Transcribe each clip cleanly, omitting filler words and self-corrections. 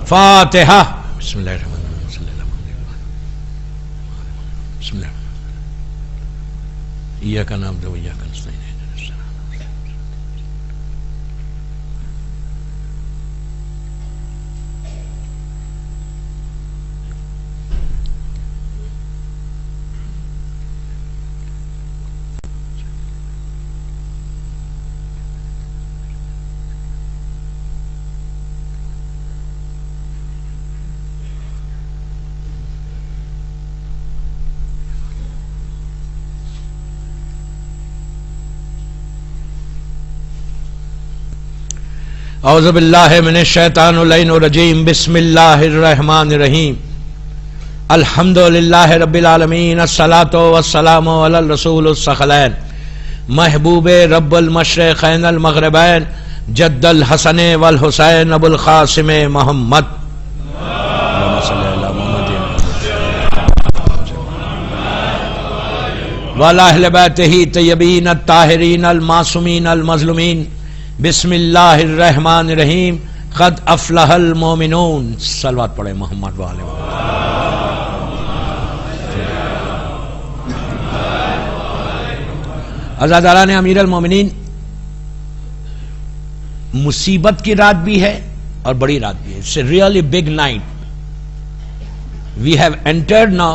فاتحہ. بسم اللہ الرحمن الرحیم. صلی اللہ علیہ وسلم. بسم اللہ. ایاک نعبد و ایاک نستعین. اعوذ باللہ من الشیطان اللعین الرجیم. بسم اللہ الرحمن الرحیم. الحمدللہ رب العالمین. الصلاۃ والسلام علی الرسول الثقلین محبوب رب المشرقین المغربین جد الحسن والحسین ابو القاسم محمد. وعلی اہل بیتہ طیبین الطاہرین المعصومین المظلومین. بسم اللہ الرحمن الرحیم. قد افلح المومنون. صلوات پڑھیں محمد وعلہ عزاداران امیر المومنین. مصیبت کی رات بھی ہے اور بڑی رات بھی ہے. It's a really big night. We have entered now.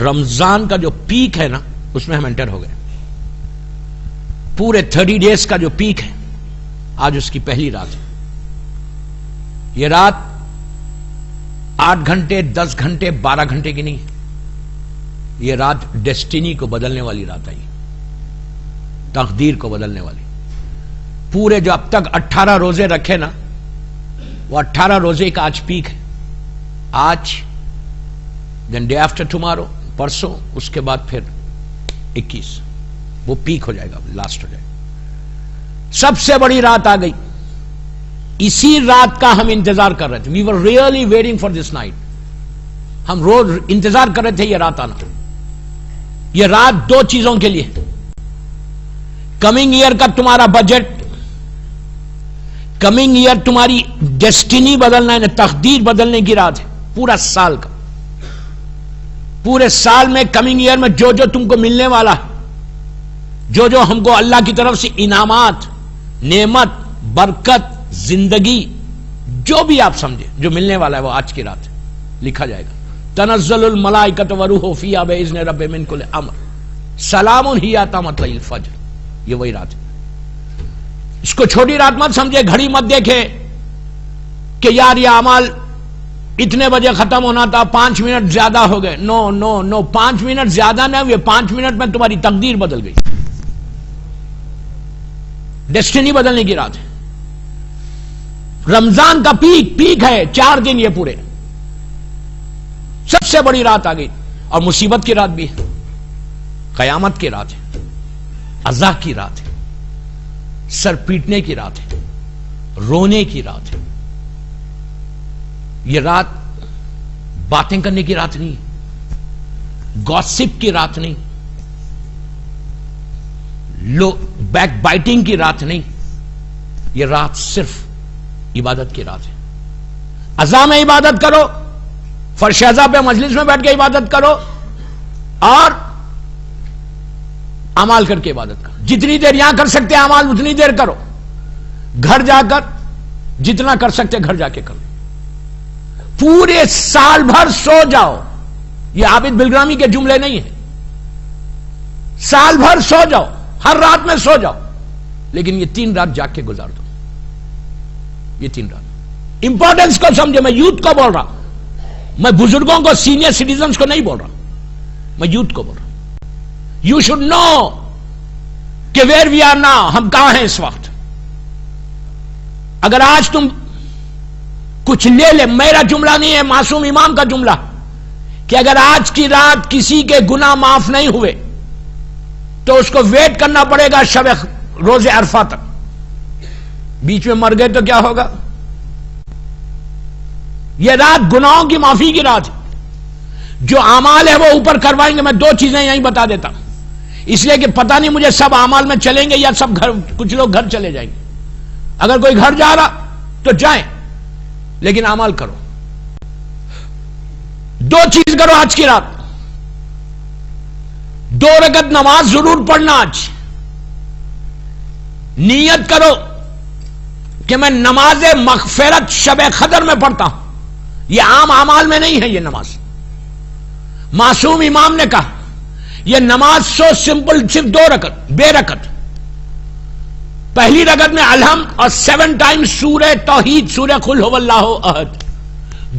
رمضان کا جو پیک ہے نا اس میں ہم انٹر ہو گئے. پورے 30 days کا جو پیک ہے آج اس کی پہلی رات ہے. یہ رات 8 گھنٹے 10 گھنٹے 12 گھنٹے کی نہیں ہے. یہ رات ڈیسٹینی کو بدلنے والی رات آئی. تقدیر کو بدلنے والی. پورے جو اب تک 18 روزے رکھے نا وہ 18 روزے کا آج پیک ہے. آج دین ڈے آفٹر ٹمارو پرسوں اس کے بعد پھر 21 وہ پیک ہو جائے گا, لاسٹ ہو جائے گا. سب سے بڑی رات آ گئی. اسی رات کا ہم انتظار کر رہے تھے. We were really waiting for this night. ہم روز انتظار کر رہے تھے یہ رات آنا. یہ رات 2 چیزوں کے لیے. کمنگ ایئر کا تمہارا بجٹ, کمنگ ایئر تمہاری ڈیسٹینی بدلنا ہے, تقدیر بدلنے کی رات ہے. پورا سال کا, پورے سال میں کمنگ ایئر میں جو جو تم کو ملنے والا ہے, جو جو ہم کو اللہ کی طرف سے انعامات, نعمت, برکت, زندگی, جو بھی آپ سمجھے جو ملنے والا ہے وہ آج کی رات ہے. لکھا جائے گا تنزل الملائکۃ والروح فیہا بإذن رب من کل امر سلام ہی حتی مطلع الفجر. یہ وہی رات ہے. اس کو چھوٹی رات مت سمجھے, گھڑی مت دیکھے کہ یار یہ اعمال اتنے بجے ختم ہونا تھا, 5 منٹ زیادہ ہو گئے. نو نو نو, 5 منٹ زیادہ نہ ہوئے, 5 منٹ میں تمہاری تقدیر بدل گئی. ڈیسٹینی بدلنے کی رات ہے. رمضان کا پیک ہے. 4 دن یہ پورے. سب سے بڑی رات آ گئی. اور مصیبت کی رات بھی ہے, قیامت کی رات ہے, عزا کی رات ہے, سر پیٹنے کی رات ہے, رونے کی رات ہے. یہ رات باتیں کرنے کی رات نہیں, گوسپ کی رات نہیں, بیک بائٹنگ کی رات نہیں. یہ رات صرف عبادت کی رات ہے. عزا میں عبادت کرو, فرش عزا پہ مجلس میں بیٹھ کے عبادت کرو, اور اعمال کر کے عبادت کرو. جتنی دیر یہاں کر سکتے اعمال اتنی دیر کرو. گھر جا کر جتنا کر سکتے گھر جا کے کرو. پورے سال بھر سو جاؤ. یہ عابد بلگرامی کے جملے نہیں ہیں. سال بھر سو جاؤ, ہر رات میں سو جاؤ, لیکن یہ 3 رات جاگ کے گزار دو. یہ 3 رات امپورٹنس کو سمجھے. میں یوتھ کو بول رہا, میں بزرگوں کو, سینئر سٹیزنز کو نہیں بول رہا, میں یوتھ کو بول رہا. یو شوڈ نو کہ ویئر وی آر ناؤ, ہم کہاں ہیں اس وقت. اگر آج تم کچھ لے لے, میرا جملہ نہیں ہے, معصوم امام کا جملہ, کہ اگر آج کی رات کسی کے گناہ معاف نہیں ہوئے تو اس کو ویٹ کرنا پڑے گا شب روز عرفہ تک. بیچ میں مر گئے تو کیا ہوگا. یہ رات گناہوں کی معافی کی رات ہے. جو اعمال ہے وہ اوپر کروائیں گے. میں 2 چیزیں یہیں بتا دیتا ہوں, اس لیے کہ پتہ نہیں مجھے سب اعمال میں چلیں گے یا سب گھر, کچھ لوگ گھر چلے جائیں گے. اگر کوئی گھر جا رہا تو جائیں, لیکن اعمال کرو. دو چیز کرو آج کی رات. 2 رکعت نماز ضرور پڑھنا. آج نیت کرو کہ میں نماز مغفرت شب قدر میں پڑھتا ہوں. یہ عام اعمال میں نہیں ہے. یہ نماز معصوم امام نے کہا یہ نماز سو سمپل, صرف 2 رکعت, بے رکعت. پہلی رکعت میں الحمد اور 7 ٹائمز سورہ توحید, سورہ قل هو اللہ احد.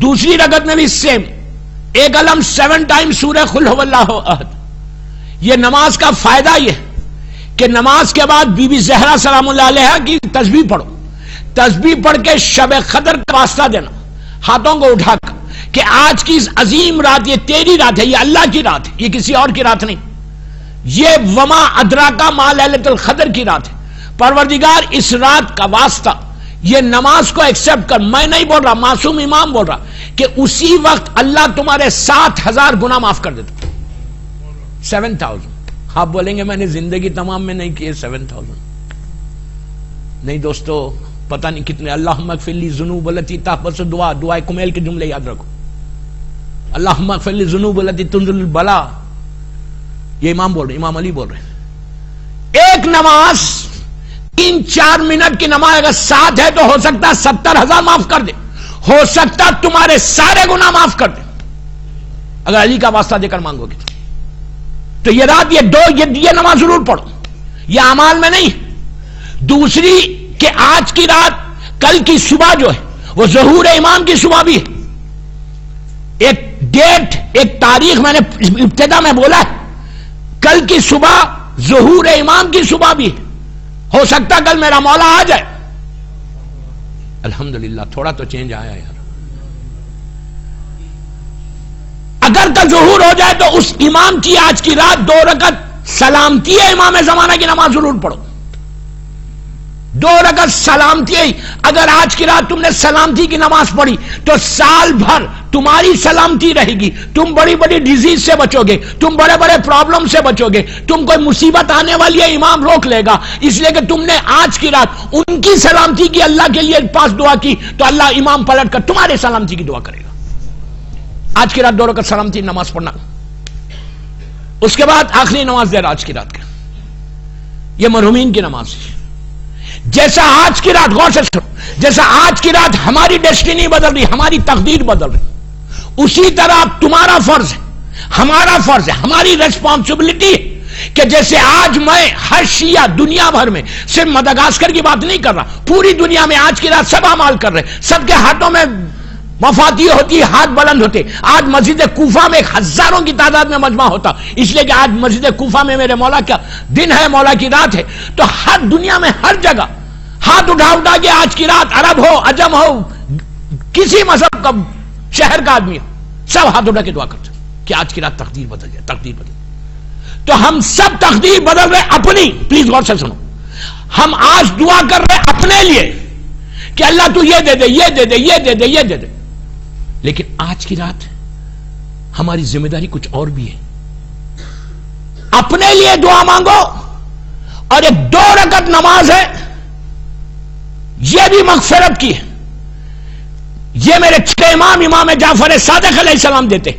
دوسری رکعت میں بھی سیم, ایک الحمد 7 ٹائمز سورہ قل هو اللہ احد. یہ نماز کا فائدہ یہ کہ نماز کے بعد بی بی زہرا سلام اللہ علیہا کی تسبیح پڑھو. تسبیح پڑھ کے شب قدر کا واسطہ دینا, ہاتھوں کو اٹھا کر کہ آج کی اس عظیم رات, یہ تیری رات ہے, یہ اللہ کی رات ہے, یہ کسی اور کی رات نہیں. یہ وما ادراکا ما لیلۃ القدر کی رات ہے. پروردگار اس رات کا واسطہ یہ نماز کو ایکسپٹ کر. میں نہیں بول رہا, معصوم امام بول رہا کہ اسی وقت اللہ تمہارے 7,000 گناہ معاف کر دیتا. 7,000. آپ بولیں گے میں نے زندگی تمام میں نہیں کیے 7,000. نہیں دوستو, پتہ نہیں کتنے. اللہم اغفر لی ذنوب التی تحبس دعائے کمیل کے جملے یاد رکھو. اللہم اغفر لی ذنوب التی تنزل البلا. یہ امام بول رہے, امام علی بول رہے. ایک نماز 3-4 منٹ کی نماز اگر 7 ہے تو ہو سکتا 70,000 معاف کر دے. ہو سکتا تمہارے سارے گناہ معاف کر دے اگر علی کا واسطہ دے کر مانگو گے. تو یہ رات, یہ نماز ضرور پڑھو. یہ اعمال میں نہیں. دوسری کہ آج کی رات, کل کی صبح جو ہے وہ ظہور امام کی صبح بھی ہے. ایک ڈیٹ, ایک تاریخ میں نے ابتدا میں بولا ہے, کل کی صبح ظہور امام کی صبح بھی ہے. ہو سکتا کل میرا مولا آ جائے. الحمدللہ تھوڑا تو چینج آیا یار. اگر کل ظہور ہو جائے تو اس امام کی آج کی رات 2 رکعت سلامتی ہے امام زمانہ کی نماز ضرور پڑھو. 2 رکعت سلامتی ہے. اگر آج کی رات تم نے سلامتی کی نماز پڑھی تو سال بھر تمہاری سلامتی رہے گی. تم بڑی بڑی ڈیزیز سے بچو گے, تم بڑے بڑے پرابلم سے بچو گے. تم کوئی مصیبت آنے والی ہے امام روک لے گا, اس لیے کہ تم نے آج کی رات ان کی سلامتی کی, اللہ کے لیے پاس دعا کی, تو اللہ امام پلٹ کر تمہارے سلامتی کی دعا کرے گا. آج کی رات 2 رکعت سلامتی نماز پڑھنا. اس کے بعد آخری نماز دیر آج کی رات کا, یہ مرحومین کی نماز ہے. جیسا آج کی رات, غور سے سنو, جیسا آج کی رات ہماری ڈیسٹینی بدل رہی, ہماری تقدیر بدل رہی, اسی طرح تمہارا فرض ہے, ہمارا فرض ہے, ہماری ریسپانسبلٹی ہے کہ جیسے آج میں ہر شیعہ دنیا بھر میں, صرف مدغاسکر کی بات نہیں کر رہا, پوری دنیا میں آج کی رات سب اعمال کر رہے, سب کے ہاتھوں میں مفاتیح ہوتی, ہاتھ بلند ہوتے. آج مسجد کوفہ میں 1000 کی تعداد میں مجمع ہوتا, اس لیے کہ آج مسجد کوفہ میں میرے مولا کا دن ہے, مولا کی رات ہے. تو ہر دنیا میں ہر جگہ ہاتھ اٹھا کے آج کی رات, عرب ہو, عجم ہو, کسی مذہب کا شہر کا آدمی ہو, سب ہاتھ اٹھا کے دعا کرتے کہ آج کی رات تقدیر بدل جائے, تقدیر بدل. تو ہم سب تقدیر بدل رہے اپنی. پلیز غور سے سنو, ہم آج دعا کر رہے اپنے لیے کہ اللہ تو یہ دے دے, یہ دے دے, یہ دے دے, یہ دے دے. لیکن آج کی رات ہماری ذمہ داری کچھ اور بھی ہے. اپنے لیے دعا مانگو, اور ایک 2 رکعت نماز ہے, یہ بھی مغفرت کی ہے. یہ میرے 6 امام, امام جعفر صادق علیہ السلام دیتے.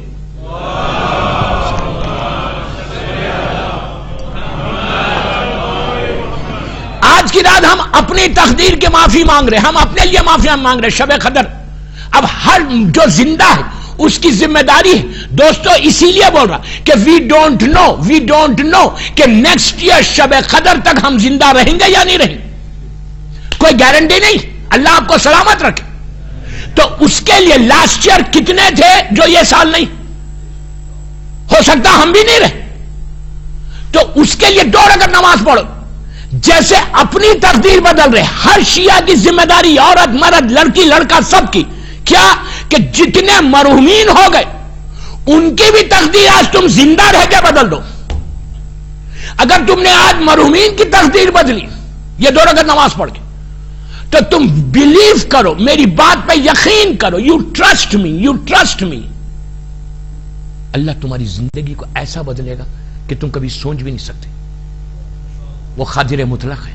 آج کی رات ہم اپنی تقدیر کی معافی مانگ رہے, ہم اپنے لیے معافی مانگ رہے. شب قدر اب ہر جو زندہ ہے اس کی ذمہ داری ہے. دوستو اسی لیے بول رہا کہ وی ڈونٹ نو کہ نیکسٹ ایئر شب قدر تک ہم زندہ رہیں گے یا نہیں رہیں گے, کوئی گارنٹی نہیں. اللہ آپ کو سلامت رکھے. تو اس کے لیے لاسٹ ایئر کتنے تھے جو یہ سال نہیں, ہو سکتا ہم بھی نہیں رہے. تو اس کے لیے 2 رکعت نماز پڑھو. جیسے اپنی تقدیر بدل رہے, ہر شیعہ کی ذمہ داری, عورت مرد لڑکی لڑکا سب کی, کیا کہ جتنے مرحومین ہو گئے ان کی بھی تقدیر آج تم زندہ رہ کے بدل دو. اگر تم نے آج مرحومین کی تقدیر بدلی یہ 2 رکعت نماز پڑھ کے, تو تم بلیو کرو, میری بات پہ یقین کرو, یو ٹرسٹ می, اللہ تمہاری زندگی کو ایسا بدلے گا کہ تم کبھی سوچ بھی نہیں سکتے. وہ قادر مطلق ہے.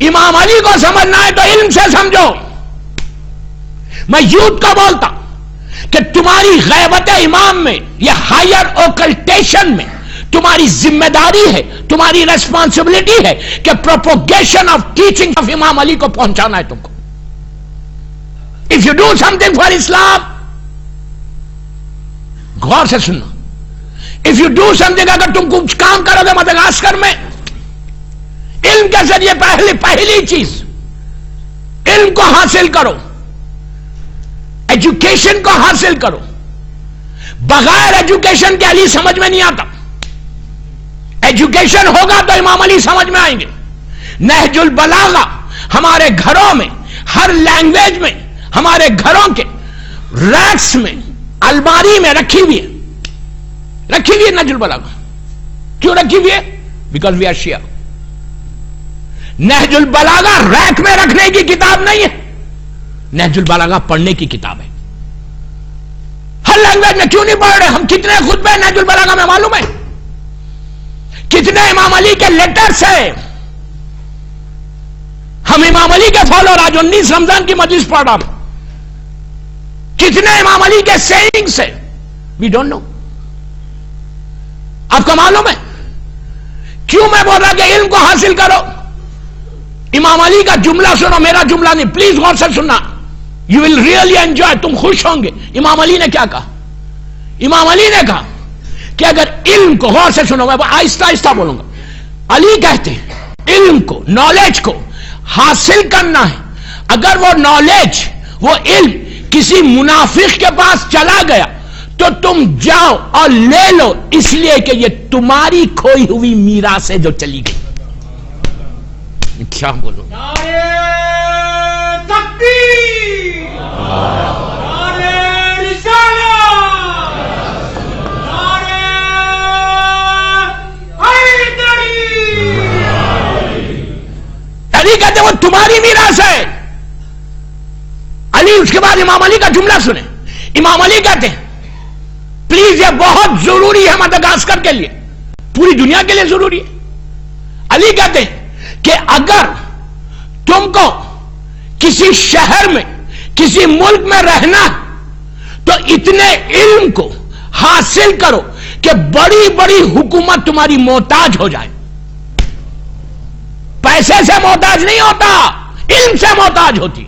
امام علی کو سمجھنا ہے تو علم سے سمجھو. میں یوتھ کو بولتا کہ تمہاری غیبت امام میں، یہ ہائر اوکلٹیشن میں تمہاری ذمہ داری ہے، تمہاری ریسپانسبلٹی ہے کہ پروپوگیشن آف ٹیچنگ آف امام علی کو پہنچانا ہے تم کو. If you do something for Islam, غور سے سننا، if you do something, اگر تم کچھ کام کرو گے مدغاسکر میں علم کے ذریعے، پہلی چیز علم کو حاصل کرو، ایجوکیشن کو حاصل کرو. بغیر ایجوکیشن کے علی سمجھ میں نہیں آتا. ایجوکیشن ہوگا تو امام علی سمجھ میں آئیں گے. نہج البلاغہ ہمارے گھروں میں، ہر لینگویج میں، ہمارے گھروں کے ریکس میں، الماری میں رکھی ہوئی ہے نہج البلاغہ. کیوں رکھی ہوئی ہے؟ Because we are Shia. Nahj Al Balagha rack میں رکھنے کی کتاب نہیں ہے، نہج البلاغہ پڑھنے کی کتاب ہے. ہر لینگویج میں کیوں نہیں پڑھ رہے؟ ہم کتنے خطبے نہج البلاغہ میں معلوم ہے، کتنے امام علی کے لیٹرز ہیں. ہم امام علی کے فالوور، آج 19 رمضان کی مجلس پڑھ رہا ہوں، کتنے امام علی کے سیئنگز ہیں. We don't know. آپ کو معلوم ہے کیوں میں بول رہا کہ علم کو حاصل کرو؟ امام علی کا جملہ سنو، میرا جملہ نہیں، پلیز غور سے سننا. یو ول ریئلی انجوائے، تم خوش ہوں گے. امام علی نے کیا کہا؟ امام علی نے کہا کہ اگر علم کو، غور سے سنو، میں آہستہ آہستہ بولوں گا. علی کہتے ہیں علم کو، نالج کو حاصل کرنا ہے. اگر وہ نالج، وہ علم کسی منافق کے پاس چلا گیا تو تم جاؤ اور لے لو، اس لیے کہ یہ تمہاری کھوئی ہوئی میراث ہے جو چلی گئی. کیا بولوں؟ نعرہ تکبیر، نعرہ رسالت، نعرہ حیدری. علی کہتے ہیں وہ تمہاری میراث ہے. علی، اس کے بعد امام علی کا جملہ سنیں. امام علی کہتے ہیں پلیز یہ بہت ضروری ہے مدغاسکر کے لیے، پوری دنیا کے لیے ضروری ہے. علی کہتے ہیں کہ اگر تم کو کسی شہر میں، کسی ملک میں رہنا تو اتنے علم کو حاصل کرو کہ بڑی بڑی حکومت تمہاری محتاج ہو جائے. پیسے سے محتاج نہیں ہوتا، علم سے محتاج ہوتی.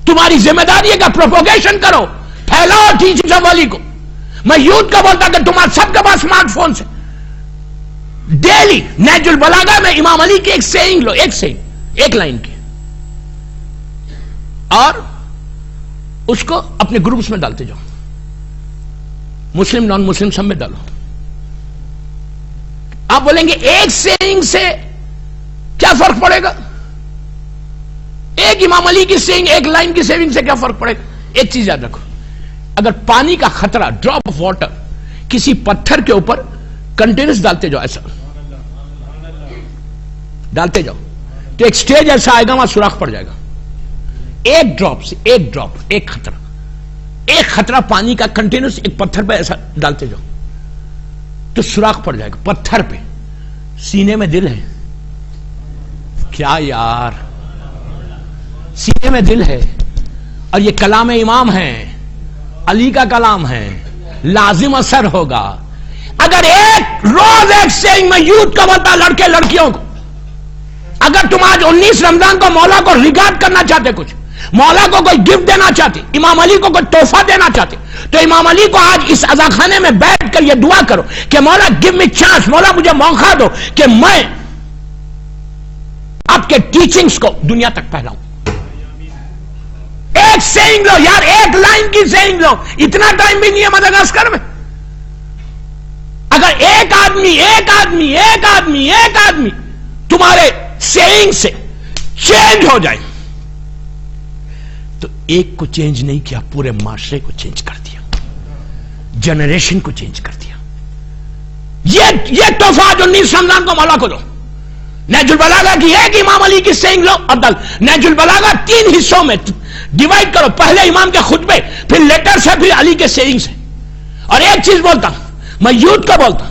تمہاری ذمہ داری ہے کہ پروپوگیشن کرو، پھیلاؤ ٹیچنگ آف علی کو. میں یوتھ کا بولتا کہ تمہارے سب کے پاس اسمارٹ فون سے ڈیلی نہج البلاغہ میں امام علی کی ایک سیئنگ لو، ایک لائن کی، اور اس کو اپنے گروپس میں ڈالتے جاؤ. مسلم نان مسلم سب میں ڈالو. آپ بولیں گے ایک سیئنگ سے کیا فرق پڑے گا؟ ایک امام علی کی سیئنگ، ایک لائن کی سیئنگ سے کیا فرق پڑے گا؟ ایک چیز یاد رکھو، اگر پانی کا خطرہ، ڈراپ آف واٹر کسی پتھر کے اوپر کنٹینیوس ڈالتے جاؤ، ایسا ڈالتے جاؤ تو ایک سٹیج ایسا آئے گا، وہاں سوراخ پڑ جائے گا. ایک ڈراپ سے، ایک خطرہ پانی کا کنٹینیوس ایک پتھر پہ ایسا ڈالتے جاؤ تو سوراخ پڑ جائے گا. پتھر پہ، سینے میں دل ہے. کیا یار، سینے میں دل ہے، اور یہ کلام امام ہے، علی کا کلام ہے، لازم اثر ہوگا. اگر ایک روز ایک سینگ میں یوتھ کا بولتا لڑکے لڑکیوں کو، اگر تم آج 19 رمضان کو مولا کو ریگارڈ کرنا چاہتے، کچھ مولا کو کوئی گفٹ دینا چاہتے، امام علی کو کوئی تحفہ دینا چاہتے، تو امام علی کو آج اس عزاخانے میں بیٹھ کر یہ دعا کرو کہ مولا گیو می چانس، مولا مجھے موقع دو کہ میں آپ کے ٹیچنگز کو دنیا تک پھیلاؤں. ایک سینگ لو یار، ایک لائن کی سینگ لو. اتنا ٹائم بھی نہیں ہے مدغاسکر میں. اگر ایک آدمی تمہارے سیئنگ سے چینج ہو جائے تو ایک کو چینج نہیں کیا، پورے معاشرے کو چینج کر دیا، جنریشن کو چینج کر دیا. یہ تحفہ جو 19 رمضان کو مولا کو دو. نہج البلاغہ کی ایک امام علی کی سیئنگ لو. ابدل نہج البلاغہ 3 حصوں میں ڈیوائڈ کرو، پہلے امام کے خطبے، پھر لیٹر سے، پھر علی کے سیئنگ سے. اور ایک چیز بولتا ہوں، میں یوتھ کا بولتا ہوں،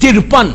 53,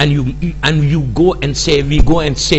and you go and say, we go and say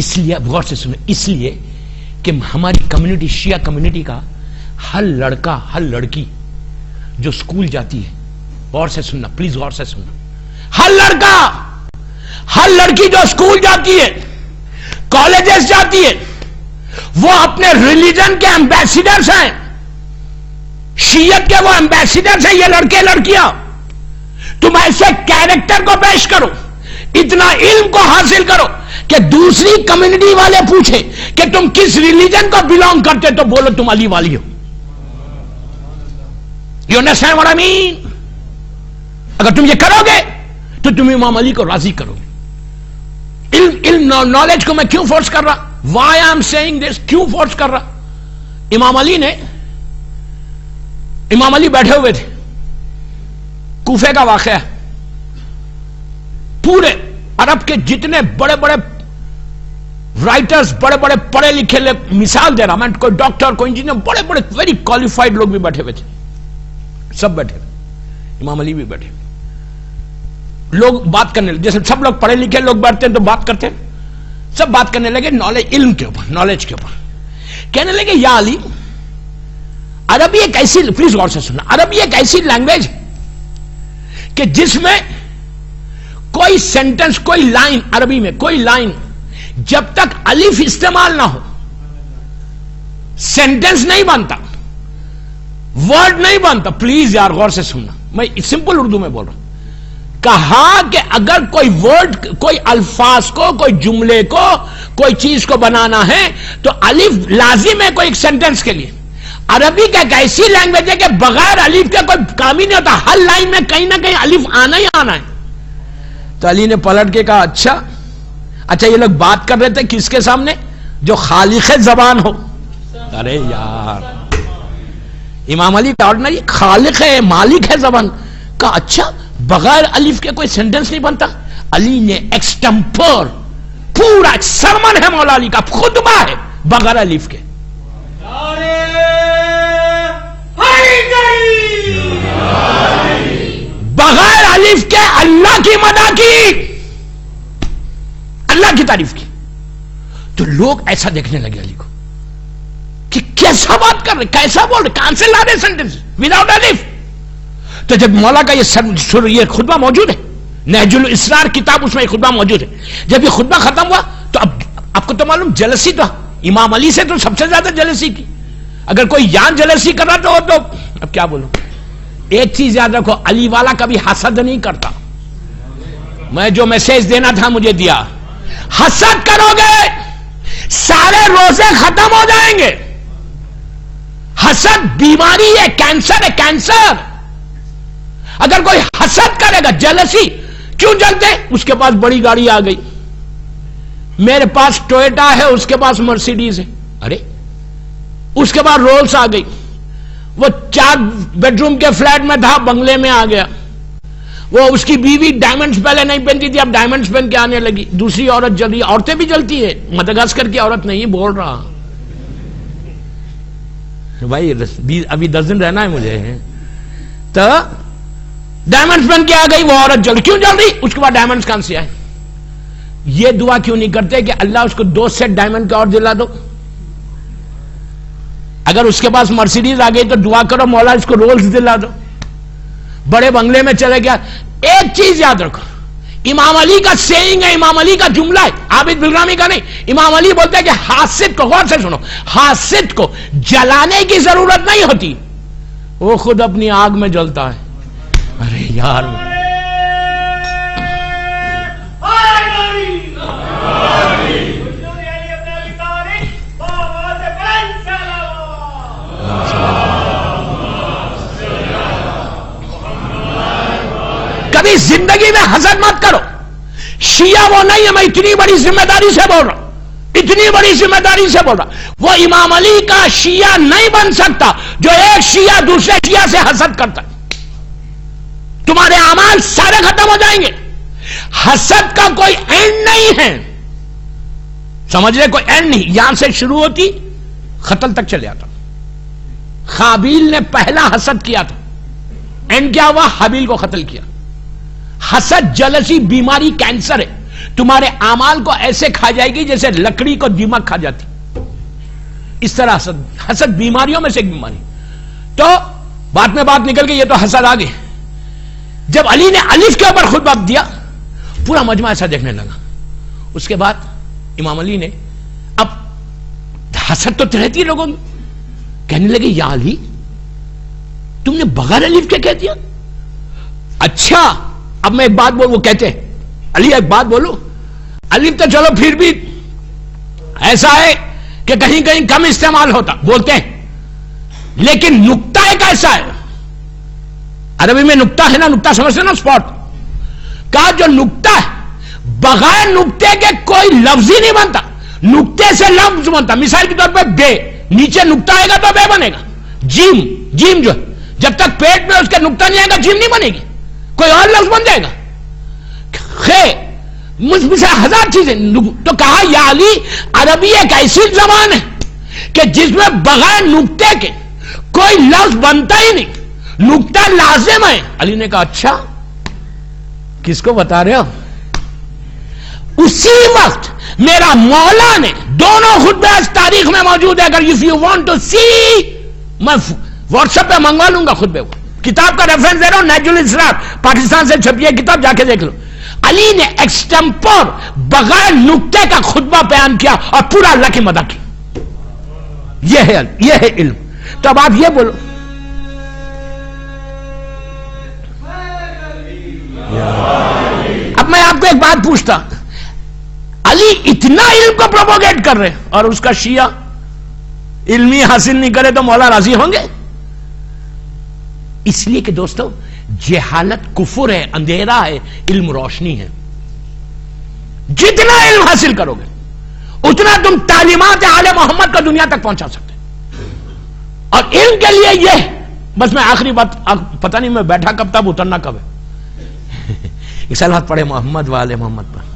اس لیے غور سے سنیں، اس لیے کہ ہماری کمیونٹی شیعہ کمیونٹی کا ہر لڑکا ہر لڑکی جو اسکول جاتی ہے، غور سے سننا پلیز، غور سے سننا، ہر لڑکا ہر لڑکی جو اسکول جاتی ہے، کالجز جاتی ہے، وہ اپنے ریلیجن کے ایمبیسیڈرز ہیں، شیعت کے وہ ایمبیسیڈرز ہیں یہ لڑکے لڑکیاں. تم ایسے کیریکٹر کو پیش کرو، اتنا علم کو حاصل کرو کہ دوسری کمیونٹی والے پوچھیں کہ تم کس ریلیجن کو بلانگ کرتے تو بولو تم علی والی ہو. You understand what I mean? اگر تم یہ کرو گے تو تم امام علی کو راضی کرو گے. علم نالج کو میں کیوں فورس کر رہا؟ Why I am saying this؟ کیوں فورس کر رہا؟ امام علی بیٹھے ہوئے تھے، کوفے کا واقعہ، پورے عرب کے جتنے بڑے بڑے رائٹرز، بڑے بڑے پڑھے لکھے، مثال دے رہا میں، کوئی ڈاکٹر کوئی انجینئر، بڑے بڑے ویری کوالیفائڈ لوگ بھی بیٹھے ہوئے تھے، سب بیٹھے، امام علی بھی بیٹھے. لوگ بات کرنے لگے، جیسے سب لوگ پڑھے لکھے لوگ بیٹھتے ہیں تو بات کرتے ہیں، سب بات کرنے لگے نالج، علم کے اوپر، نالج کے اوپر. کہنے لگے یا علی، عربی ایک ایسی، پلیز غور سے سننا، عربی ایک ایسی لینگویج کہ جس میں کوئی سینٹنس، کوئی لائن، عربی میں کوئی لائن جب تک الف استعمال نہ ہو سینٹنس نہیں بنتا، ورڈ نہیں بنتا. پلیز یار غور سے سننا، میں سمپل اردو میں بول رہا ہوں. کہا کہ اگر کوئی ورڈ، کوئی الفاظ کو، کوئی جملے کو، کوئی چیز کو بنانا ہے تو الف لازم ہے کوئی ایک سینٹنس کے لیے. عربی کا ایک ایسی لینگویج ہے کہ بغیر الف کا کوئی کام ہی نہیں ہوتا، ہر لائن میں کہیں نہ کہیں الف آنا ہی آنا ہے. تو علی نے پلٹ کے کہا اچھا یہ لوگ بات کر رہے تھے کس کے سامنے؟ جو خالق زبان ہو. ارے یار، امام علی آرڈنری خالق ہے، مالک ہے زبان کا. اچھا بغیر الف کے کوئی سینٹنس نہیں بنتا؟ علی نے ایکسٹمپر، پورا ایک سرمن ہے مولا علی کا، خطبہ ہے بغیر الف کے. بغیر الف کے اللہ کی مدح کی، اللہ کی تعریف کی. تو لوگ ایسا دیکھنے لگے علی کو کہ کیسا بات کر رہے، کیسا بول رہے، کہاں سے لا رہے سینٹنس وداؤٹ الف. تو جب مولا کا یہ خطبہ موجود ہے، نہج الاسرار کتاب، اس میں یہ خطبہ موجود ہے. جب یہ خطبہ ختم ہوا تو اب آپ کو تو معلوم جلسی تو امام علی سے تو سب سے زیادہ جلسی کی. اگر کوئی یان جلسی کر رہا تو اب کیا بولوں. ایک چیز یاد رکھو، علی والا کبھی حسد نہیں کرتا. میں جو میسج دینا تھا مجھے دیا. حسد کرو گے سارے روزے ختم ہو جائیں گے. حسد بیماری ہے، کینسر ہے، کینسر. اگر کوئی حسد کرے گا، جلسی، کیوں جلتے؟ اس کے پاس بڑی گاڑی آ گئی، میرے پاس ٹویٹا ہے، اس کے پاس مرسیڈیز ہے. ارے اس کے بعد رولز آ گئی، وہ 4 بیڈروم کے فلیٹ میں تھا، بنگلے میں آ گیا. وہ اس کی بیوی ڈائمنڈز پہلے نہیں پہنتی تھی، اب ڈائمنڈز پہن کے آنے لگی. دوسری عورت جل رہی، عورتیں بھی جلتی ہے، مدغاسکر کی عورت نہیں بول رہا بھائی، ابھی 10 دن رہنا ہے مجھے. تو ڈائمنڈز پہن کے آ گئی وہ عورت، جل کیوں جل رہی؟ اس کے بعد ڈائمنڈز کہاں سے آئے؟ یہ دعا کیوں نہیں کرتے کہ اللہ اس کو 2 سیٹ ڈائمنڈ کا اور دلا دو؟ اگر اس کے پاس مرسیڈیز آ گئی تو دعا کرو مولا اس کو رولز دلا دو. بڑے بنگلے میں چلے گیا. ایک چیز یاد رکھو، امام علی کا سیئنگ ہے، امام علی کا جملہ ہے، عابد بلرامی کا نہیں. امام علی بولتے ہیں کہ حاسد کو، غور سے سنو، حاسد کو جلانے کی ضرورت نہیں ہوتی، وہ خود اپنی آگ میں جلتا ہے. ارے یار، کبھی زندگی میں حسد مت کرو. شیعہ وہ نہیں ہے، میں اتنی بڑی ذمہ داری سے بول رہا ہوں، اتنی بڑی ذمہ داری سے بول رہا. وہ امام علی کا شیعہ نہیں بن سکتا جو ایک شیعہ دوسرے شیعہ سے حسد کرتا ہے. تمہارے اعمال سارے ختم ہو جائیں گے. حسد کا کوئی اینڈ نہیں ہے، سمجھ لے، کوئی اینڈ نہیں. یہاں سے شروع ہوتی قتل تک چلے آتا. قابیل نے پہلا حسد کیا تھا، اینڈ کیا ہوا؟ حابیل کو قتل کیا. حسد، جلسی بیماری، کینسر ہے. تمہارے اعمال کو ایسے کھا جائے گی جیسے لکڑی کو دیمک کھا جاتی. اس طرح حسد بیماریوں میں سے ایک بیماری. تو بات میں بات نکل گئی, یہ تو حسد آ گئی. جب علی نے الف کے اوپر خطبہ دیا, پورا مجمع ایسا دیکھنے لگا. اس کے بعد امام علی نے, اب حسد تو رہتی ہے لوگوں میں, کہنے لگے یا علی تم نے بغیر الف کے کہہ دیا. اچھا اب میں ایک بات بولوں. وہ کہتے علی ایک بات بولو, الف تو چلو پھر بھی ایسا ہے کہ کہیں کہیں کم استعمال ہوتا, بولتے ہیں, لیکن نقطہ ایک ایسا ہے, عربی میں نقطہ ہے نا, نقطہ سمجھتے نا, اسپاٹ کا جو نقطہ ہے, بغیر نقطے کے کوئی لفظ ہی نہیں بنتا. نقطے سے لفظ بنتا. مثال کے طور پہ بے, نیچے نقطہ آئے گا تو بے بنے گا. جیم, جیم جو جب تک پیٹ میں اس کا نقطہ نہیں آئے گا جیم نہیں بنے گی, کوئی اور لفظ بن جائے گا. خے, مجھ سے ہزار چیزیں. تو کہا یا علی عربی ایک ایسی زبان ہے کہ جس میں بغیر نقطے کے کوئی لفظ بنتا ہی نہیں, نقطہ لازم ہے. علی نے کہا اچھا کس کو بتا رہے ہو؟ اسی وقت میرا مولا نے, دونوں خطبے اس تاریخ میں موجود ہے, اگر if you want to see, میں واٹس ایپ پہ منگوا لوں گا خطبے کو. کتاب کا ریفرنس دے رہا ہوں, نہج الاسرار, پاکستان سے چھپی ہے کتاب, جا کے دیکھ لو. علی نے ایکسٹمپور بغیر نقطے کا خطبہ بیان کیا اور پورا اللہ کی مدح کی. یہ ہے علم. تو اب آپ یہ بولو, اب میں آپ کو ایک بات پوچھتا, علی اتنا علم کو پروپوگیٹ کر رہے اور اس کا شیعہ علمی حاصل نہیں کرے تو مولا راضی ہوں گے؟ اس لیے کہ دوستو جہالت کفر ہے, اندھیرا ہے, علم روشنی ہے. جتنا علم حاصل کرو گے اتنا تم تعلیمات آل محمد کو دنیا تک پہنچا سکتے. اور علم کے لیے یہ, بس میں آخری بات, پتہ نہیں میں بیٹھا کب تک, اترنا کب ہے. ایک صلوات پڑھے محمد و آل محمد پر.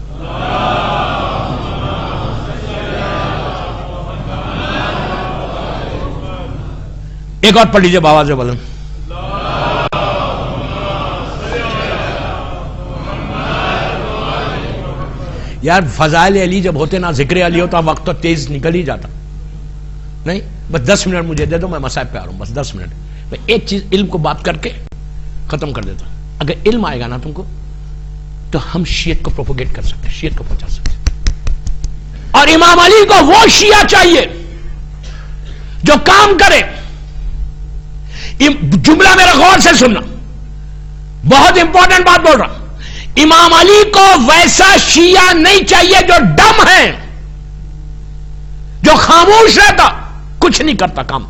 ایک اور پڑھ لیجیے بآواز بلند. یار فضائل علی جب ہوتے نا, ذکر علی ہوتا, وقت تو تیز نکل ہی جاتا. نہیں بس 10 منٹ مجھے دے دو, میں مصائب پہ آ رہا ہوں, بس 10 منٹ. میں ایک چیز علم کو بات کر کے ختم کر دیتا ہوں. اگر علم آئے گا نا تم کو تو ہم شیعت کو پروپوگیٹ کر سکتے ہیں, شیعت کو پہنچا سکتے ہیں. اور امام علی کو وہ شیعہ چاہیے جو کام کرے. جملہ میرا غور سے سننا, بہت امپورٹنٹ بات بول رہا. امام علی کو ویسا شیعہ نہیں چاہیے جو ڈم ہے, جو خاموش رہتا, کچھ نہیں کرتا کام.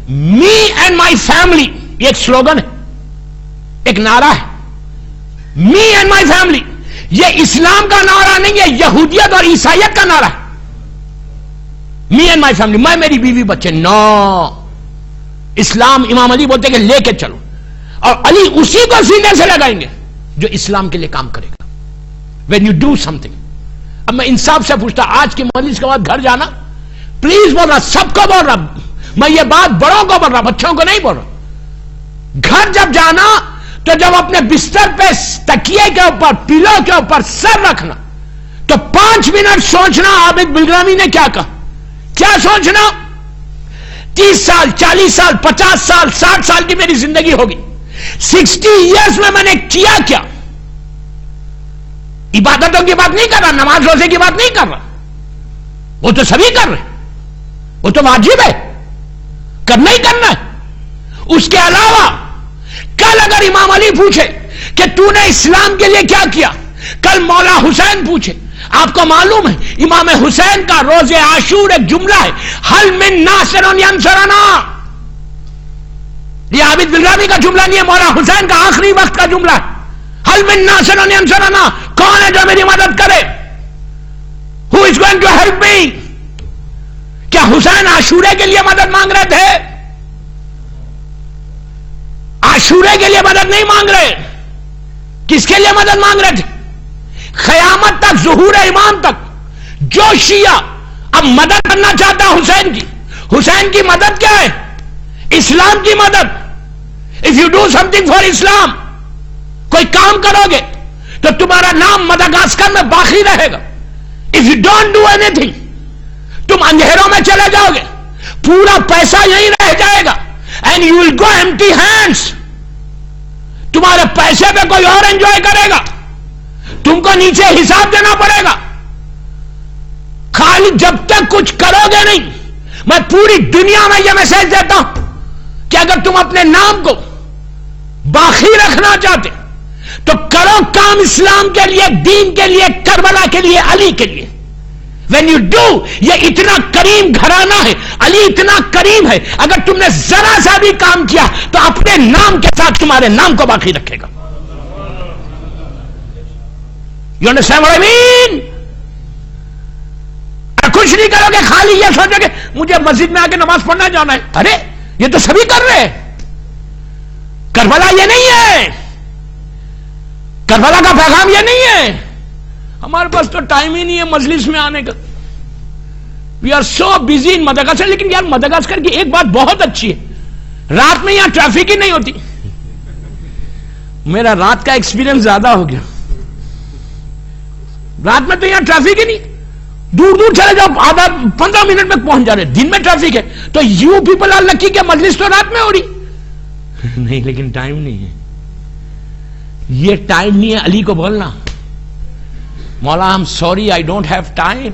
می اینڈ مائی فیملی یہ ایک سلوگن ہے, ایک نعرہ ہے. می اینڈ مائی فیملی یہ اسلام کا نعرہ نہیں ہے, یہودیت اور عیسائیت کا نعرہ ہے. می اینڈ مائی فیملی, میں میری بیوی بچے, نو. اسلام امام علی بولتے کہ لے کے چلو, اور علی اسی کو سینے سے لگائیں گے جو اسلام کے لیے کام کرے گا. when you do something. اب میں انصاف سے پوچھتا, آج کی مجلس کے بعد گھر جانا, پلیز بول رہا, سب کو بول رہا, میں یہ بات بڑوں کو بول رہا, بچوں کو نہیں بول رہا. گھر جب جانا تو جب اپنے بستر پہ تکیے کے اوپر, پیلو کے اوپر سر رکھنا, تو 5 منٹ سوچنا عابد بلگرامی نے کیا کہا. کیا سوچنا؟ 30 سال 40 سال 50 سال 60 سال کی میری زندگی ہوگی, 60 ایئرس میں میں نے کیا کیا. عبادتوں کی بات نہیں کر رہا, نماز روزے کی بات نہیں کر رہا, وہ تو سبھی کر رہے, وہ تو واجب ہے, کرنا ہی کرنا ہے. اس کے علاوہ کل اگر امام علی پوچھے کہ تو نے اسلام کے لیے کیا کیا, کل مولا حسین پوچھے, آپ کو معلوم ہے امام حسین کا روز عاشور ایک جملہ ہے, حل من ناصر ینصرنا. یہ عابد بلگرامی کا جملہ نہیں ہے, مولا حسین کا آخری وقت کا جملہ ہے. حل من ناصر ینصرنا, کون ہے جو میری مدد کرے؟ Who is going to help me? کیا حسین عاشورے کے لیے مدد مانگ رہے تھے؟ عاشورے کے لیے مدد نہیں مانگ رہے. کس کے لیے مدد مانگ رہے تھے؟ قیامت تک, ظہور امام تک, جو شیعہ اب مدد کرنا چاہتا حسین کی, حسین کی مدد کیا ہے؟ اسلام کی مدد. If you do something for Islam, کوئی کام کرو گے تو تمہارا نام مدغاسکر میں باقی رہے گا. If you don't do anything, تم اندھیروں میں چلے جاؤ گے, پورا پیسہ یہیں رہ جائے گا, and you will go empty hands. تمہارے پیسے پہ کوئی اور انجوائے کرے گا, تم کو نیچے حساب دینا پڑے گا. خالی جب تک کچھ کرو گے نہیں, میں پوری دنیا میں یہ میسج دیتا ہوں کہ اگر تم اپنے نام کو باقی رکھنا چاہتے تو کرو کام اسلام کے لیے, دین کے لیے, کربلا کے لیے, علی کے لیے. When you do, یہ اتنا کریم گھرانہ ہے, علی اتنا کریم ہے, اگر تم نے ذرا سا بھی کام کیا تو اپنے نام کے ساتھ تمہارے نام کو باقی رکھے گا. You understand what I mean? کچھ نہیں کرو گے, خالی یہ سوچو کہ مجھے مسجد میں آ کے نماز پڑھنا جانا ہے. ارے یہ تو سبھی کر رہے ہیں. کربلا یہ نہیں ہے, کربلا کا پیغام یہ نہیں ہے. ہمارے پاس تو ٹائم ہی نہیں ہے مجلس میں آنے کا. We are so busy in Madagascar. لیکن یار مدغاسکر کی ایک بات بہت اچھی ہے, رات میں یہاں ٹریفک ہی نہیں ہوتی. میرا رات کا ایکسپیرینس زیادہ ہو گیا. رات میں تو یہاں ٹریفک ہی نہیں, دور دور چلے جاؤ, آدھا 15 منٹ میں پہنچ جا رہے. دن میں ٹریفک ہے تو یو پیپل آر لکی کہ مجلس تو رات میں ہو رہی. نہیں, لیکن ٹائم نہیں ہے. یہ ٹائم نہیں ہے علی کو بولنا, مولا I'm sorry I don't have time.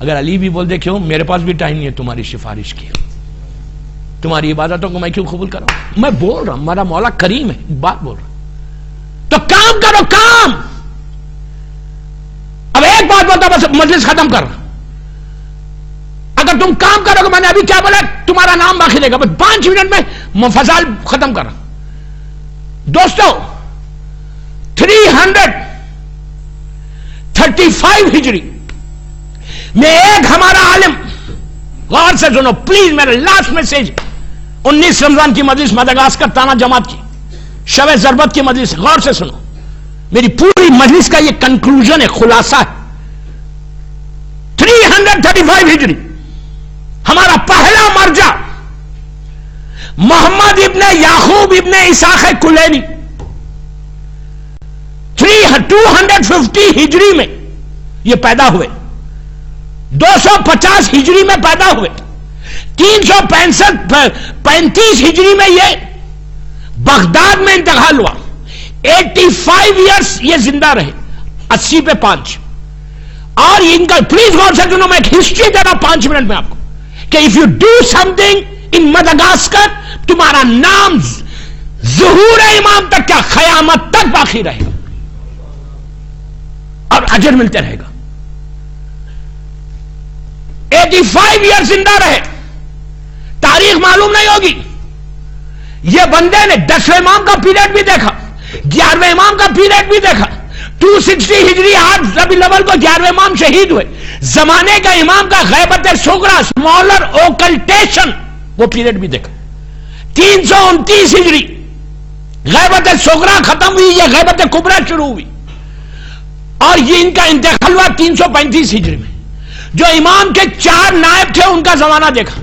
اگر علی بھی بول دے کیوں, میرے پاس بھی ٹائم نہیں ہے تمہاری سفارش کی, تمہاری عبادتوں کو میں کیوں قبول کروں. میں بول رہا ہوں میرا مولا کریم ہے, بات بول رہا ہوں. تو کام کرو, کام. اب ایک بات بولتا بس مجلس ختم کر. اگر تم کام کرو گے, میں نے ابھی کیا بولا, تمہارا نام باقی رہے گا. بس 5 منٹ میں مفصل ختم کر. دوستو 335 ہجری میں ایک ہمارا عالم, غور سے سنو پلیز, میرا لاسٹ میسج, 19 رمضان کی مجلس مدغاسکر تانا جماعت کی, شب ضربت کی مجلس, غور سے سنو. میری پوری مجلس کا یہ کنکلوژن ہے, خلاصہ ہے. 335 ہجری ہمارا پہلا مرجع محمد ابن یعقوب ابن اسحاق کلینی 250 ہجری میں یہ پیدا ہوئے, 250 ہجری میں پیدا ہوئے, 335 ہجری میں یہ بغداد میں انتقال ہوا. 85 ایئرس یہ زندہ رہے, 80 پہ 5. اور ان کا پلیز غور سے سنو, میں ایک ہسٹری دے رہا 5 منٹ میں آپ کو, کہ if you do something in مدغاسکر تمہارا نام ظہور امام تک کیا قیامت تک باقی رہے گا اور اجر ملتے رہے گا. 85 ایئر زندہ رہے, تاریخ معلوم نہیں ہوگی. یہ بندے نے 10ویں امام کا پیریڈ بھی دیکھا, 11ویں امام کا پیریڈ بھی دیکھا. 260 ہجری 8 ربیع الاول کو 11ویں امام شہید ہوئے. زمانے کا امام کا غیبت صغریٰ, اسمالر اوکلٹیشن, وہ پیریڈ بھی دیکھا. 329 ہجری غیبت صغریٰ ختم ہوئی, یہ غیبت کبریٰ شروع ہوئی. اور یہ ان کا انتقال ہوا 335 ہجری میں. جو امام کے 4 نائب تھے ان کا زمانہ دیکھا.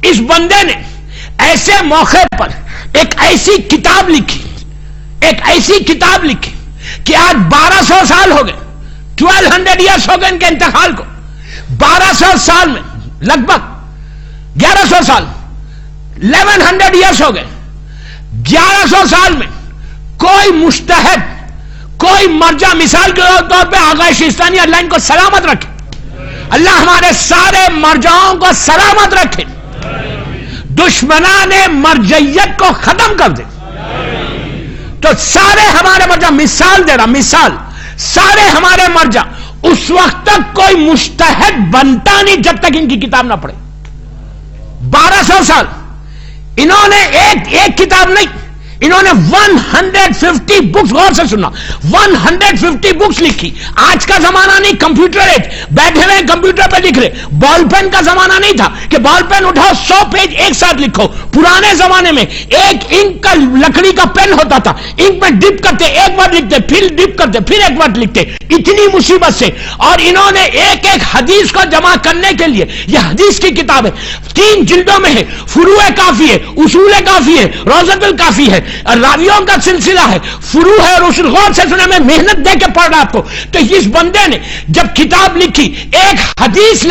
اس بندے نے ایسے موقع پر ایک ایسی کتاب لکھی, کہ آج 1200 سال ہو گئے, 1200 ایئرس ہو گئے ان کے انتقال کو. 1200 سال میں لگ بھگ 1100 سال, 1100 ایئرس ہو گئے. 1100 سال میں کوئی مجتہد, کوئی مرجع, مثال کے طور پہ آغا شیستانی, اللہ ان کو سلامت رکھے, اللہ ہمارے سارے مرجعوں کو سلامت رکھے, دشمنان مرجعیت کو ختم کر دے. تو سارے ہمارے مرجع, مثال دے رہا, مثال, سارے ہمارے مرجع اس وقت تک کوئی مجتہد بنتا نہیں جب تک ان کی کتاب نہ پڑھے. 1200 سال انہوں نے ایک کتاب نہیں, انہوں نے 150 بکس, غور سے سننا, 150 بکس لکھی. آج کا زمانہ نہیں, کمپیوٹر ایج, بیٹھے ہوئے کمپیوٹر پہ لکھ رہے. بال پین کا زمانہ نہیں تھا کہ بال پین اٹھاؤ 100 پیج ایک ساتھ لکھو. پرانے زمانے میں ایک انک کا, لکڑی کا پین ہوتا تھا, انک میں ڈپ کرتے, ایک بار لکھتے, پھر ڈپ کرتے, پھر ایک بار لکھتے. اتنی مصیبت سے، اور انہوں نے ایک ایک حدیث کو جمع کرنے کے لیے، یہ حدیث کی کتاب ہے، 3 جلدوں میں ہے، فروع کافی ہے، اصول کافی ہے، روضۃ الکافی ہے، راویوں کا سلسلہ ہے، فروع ہے اور اصول. غور سے سنا، میں محنت دے کے پڑھ رہا آپ کو. تو اس بندے نے جب کتاب لکھی، ایک حدیث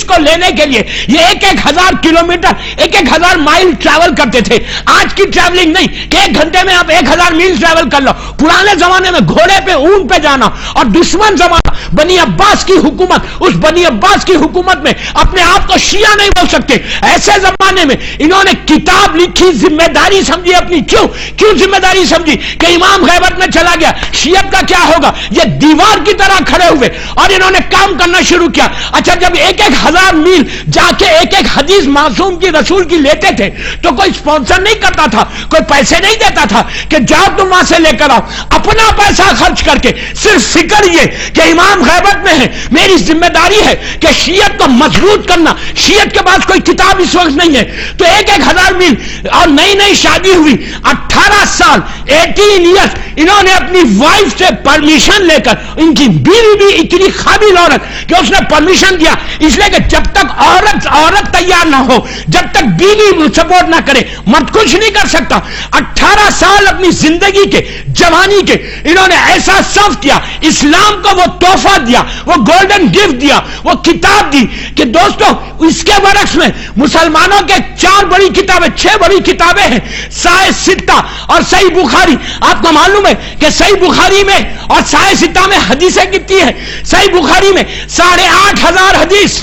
کو لینے کے لیے یہ 1,000 کلومیٹر 1,000 مائل ٹریول کرتے تھے. آج کی ٹریولنگ نہیں کہ 1 گھنٹے میں آپ 1,000 میل ٹریول کر لو. پرانے زمانے میں گھوڑے پہ، اونٹ پہ جانا، اور دشمن زمانہ بنی عباس کی حکومت، اس بنی عباس کی حکومت میں اپنے آپ کو شیعہ نہیں بول سکتے. ایسے زمانے میں انہوں نے کتاب لکھی، ذمہ داری سمجھی اپنی. کیوں ذمہ داری سمجھی؟ کہ امام غیبت میں چلا گیا، شیعت کا کیا ہوگا؟ یہ دیوار کی طرح کھڑے ہوئے اور انہوں نے کام کرنا شروع کیا. اچھا، جب 1,000 میل جا کے ایک حدیث معصوم کی، رسول کی لیتے تھے تو کوئی سپانسر نہیں کرتا تھا، کوئی پیسے نہیں دیتا تھا کہ جاؤ تم وہاں سے لے کر آؤ. اپنا پیسہ خرچ کر کے، صرف فکر یہ کہ امام غیبت میں ہے، میری ذمہ داری ہے کہ شیعت کو مضبوط کرنا. شیعت کے پاس کوئی کتاب اس وقت نہیں ہے، تو 1,000 میل. اور نئی شادی ہوئی، 18 سال 18 ایئرس انہوں نے اپنی وائف سے پرمیشن لے کر، ان کی بیوی بھی اتنی قابل عورت کہ اس نے پرمیشن دیا، اس لیے کہ جب تک عورت تیار نہ ہو، جب تک بیوی سپورٹ نہ کرے، مرد کچھ نہیں کر سکتا. 18 سال اپنی زندگی کے، جوانی کے، انہوں نے ایسا صرف کیا، اسلام کو وہ تحفہ دیا، وہ گولڈن گفٹ دیا، وہ کتاب دی کہ دوستو اس کے برعکس میں مسلمانوں کے 4 بڑی کتابیں، 6 بڑی کتابیں ہیں، صحیح ستہ اور صحیح بخاری. آپ کو معلوم ہے کہ صحیح بخاری میں اور صحیح ستہ میں حدیثیں کتنی ہیں؟ صحیح بخاری میں 8,500 حدیث،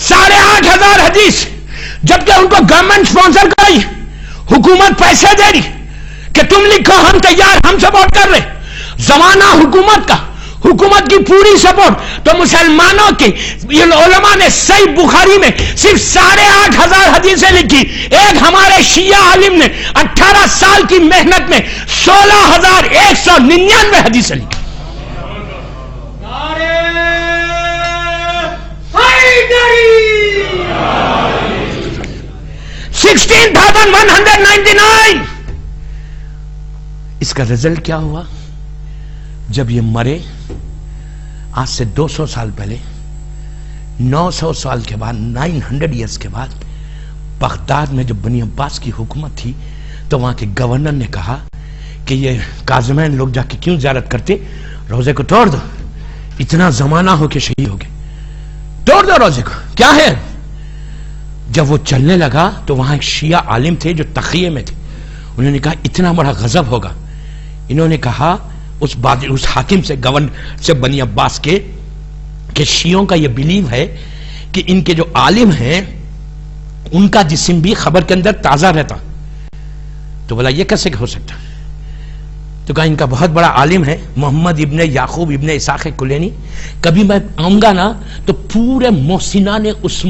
8,500 حدیث. جبکہ ان کو گورنمنٹ سپانسر کر رہی، حکومت پیسے دے رہی کہ تم لکھو، ہم تیار، ہم سپورٹ کر رہے. زمانہ حکومت کا، حکومت کی پوری سپورٹ. تو مسلمانوں کی علماء نے صحیح بخاری میں صرف 8,500 حدیثیں لکھی. ایک ہمارے شیعہ عالم نے 18 سال کی محنت میں 16,199 حدیثیں لکھی. حیدری 16,199. اس کا رزلٹ کیا ہوا؟ جب یہ مرے آج سے 200 سال پہلے، 900 سال کے بعد، 900 ایئرس کے بعد، بغداد میں جب بنی عباس کی حکومت تھی تو وہاں کے گورنر نے کہا کہ یہ کاظمین لوگ جا کے کیوں زیارت کرتے، روزے کو توڑ دو. اتنا زمانہ ہو کے شہید ہو گئے، توڑ دو روزے کو. کیا ہے؟ جب وہ چلنے لگا تو وہاں ایک شیعہ عالم تھے جو تقیے میں تھے. انہوں نے کہا اتنا بڑا غضب ہوگا. انہوں نے کہا اس حاکم سے، گورنر سے بنی عباس کے، کہ شیعوں کا یہ بلیو ہے کہ ان کے جو عالم ہیں ان کا جسم بھی خبر کے اندر تازہ رہتا. تو بولا یہ کیسے ہو سکتا؟ تو کہا ان کا بہت بڑا عالم ہے محمد ابن یعقوب ابن اسحاق کلینی. کبھی میں آؤں گا نا تو پورے محسنان اس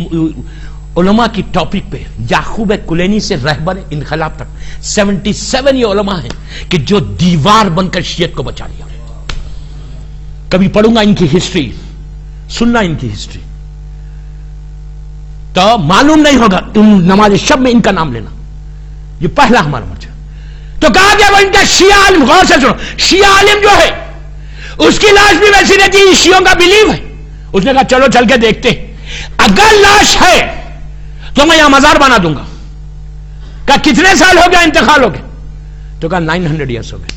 علماء کی ٹاپک پہ، یعقوب کلینی سے رہبر انقلاب تک 77 یہ علماء ہیں کہ جو دیوار بن کر شیعت کو بچا لیا. کبھی پڑھوں گا ان کی ہسٹری، سننا ان کی ہسٹری تو معلوم نہیں ہوگا. تم نماز شب میں ان کا نام لینا، یہ پہلا ہمارا مرجع. تو کہا گیا وہ ان کا شیعہ عالم، غور سے سنو، شیعہ عالم جو ہے اس کی لاش بھی ویسی رہتی ہے، شیعوں کا بلیو ہے. اس نے کہا چلو چل کے دیکھتے، اگر لاش ہے تو میں یہاں مزار بنا دوں گا. کہا کتنے سال ہو گیا انتقال ہو گئے؟ تو کہا 900 ایئرس ہو گئے،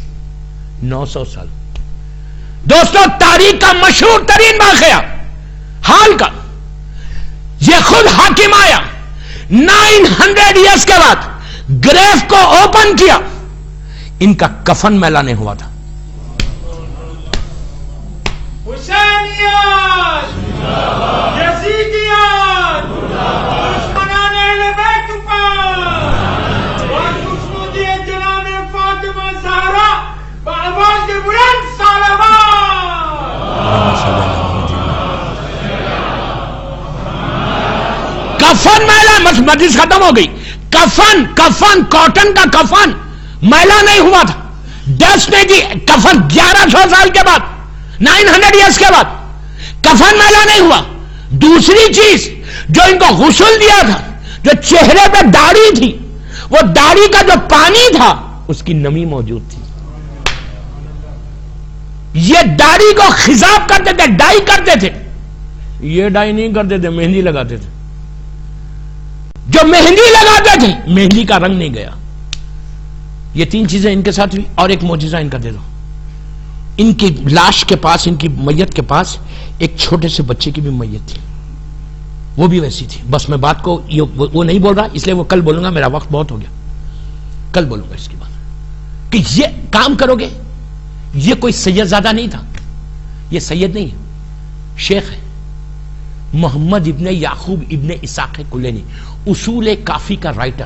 900 سال. دوستو تاریخ کا مشہور ترین واقعہ حال کا، یہ خود حاکم آیا 900 ایئرس کے بعد، گریف کو اوپن کیا، ان کا کفن میلہ نہیں ہوا تھا. حسینیت، یزیدیت، دشمنان اہل بیت پر وخصوصی جناب فاطمہ زہرا بآواز بلند صلوات. کفن میلہ، مجلس ختم ہو گئی. کفن کاٹن کا کفن میلہ نہیں ہوا تھا. ڈسٹ نہیں تھی. کفن 1100 سال کے بعد، 900 ایئرس کے بعد کفن میلہ نہیں ہوا. دوسری چیز جو ان کو غسل دیا تھا، جو چہرے پہ داڑھی تھی، وہ داڑھی کا جو پانی تھا اس کی نمی موجود تھی. یہ داڑھی کو خضاب کرتے تھے، ڈائی کرتے تھے. یہ ڈائی نہیں کرتے تھے، مہندی لگاتے تھے. جو مہندی لگاتے تھے مہندی کا رنگ نہیں گیا. یہ تین چیزیں ان کے ساتھ ہوئی. اور ایک معجزہ ان کا دے دو. ان کی لاش کے پاس، ان کی میت کے پاس ایک چھوٹے سے بچے کی بھی میت تھی، وہ بھی ویسی تھی. بس میں بات کو وہ نہیں بول رہا، اس لیے وہ کل بولوں گا، میرا وقت بہت ہو گیا، کل بولوں گا اس کی بات. کہ یہ کام کرو گے. یہ کوئی سید زادہ نہیں تھا، یہ سید نہیں ہے، شیخ ہے، محمد ابن یعقوب ابن اسحاق کلینی، اصول کافی کا رائٹر.